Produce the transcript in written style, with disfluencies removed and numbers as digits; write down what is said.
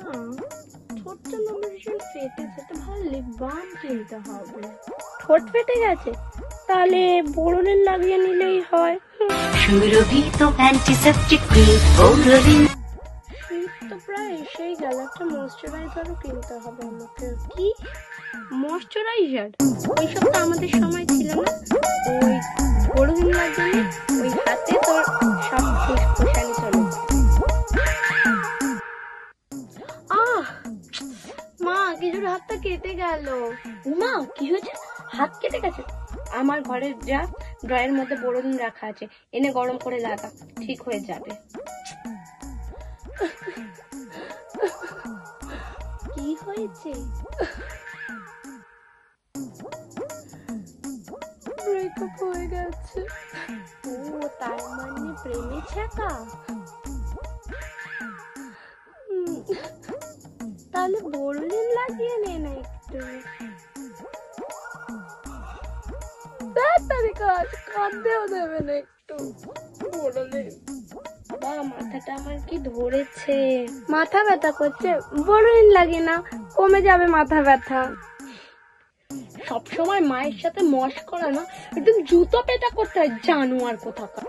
মা, ঠোঁটটা না ভীষণ ফেটেছে, তো ভালো লিপ বাম কিনতে হবে। ঠোঁট ফেটে গেছে, তাহলে বোরোলিন লাগিয়ে নিলেই হয়। সুরভি তো অ্যান্টিসেপটিক ক্রিম বোরোলিন। শীত তো প্রায় এসেই গেল, একটা ময়শ্চারাইজারও কিনতে হবে আমাকে। কি ময়শ্চারাইজার? ওইসব তো আমাদের সময় ছিল না। ওই বোরোলিন লাগিয়ে ওই হাতে তোর সব ফুসফুসানি চলে যায়। মা, কিছুর হাতটা কেটে গেল। মা, কি হয়েছে? হাত কেটে গেছে? আমার ঘরে যা ড্রয়ের মধ্যে বোরোলিন রাখা আছে, এনে গরম করে লাগা, ঠিক হয়ে যাবে। কি হয়েছে? ব্রেকআপ হয়ে গেছে। ও, তার মানে প্রেমে ছ্যাঁকা। তাহলে বোরোলিন লাগিয়ে নে না একটু। তাড়াতাড়ি কাঁদতেও দেবে না একটু। বোরোলিন। বাবা, মাথাটা আমার কি ধরেছে, মাথা ব্যথা করছে। বোরোলিন লাগিয়ে না, কমে যাবে মাথা ব্যথা। সবসময় মায়ের সাথে মস্করা না, একদম জুতো পেটা করতে হয়, জানোয়ার কোথাকার।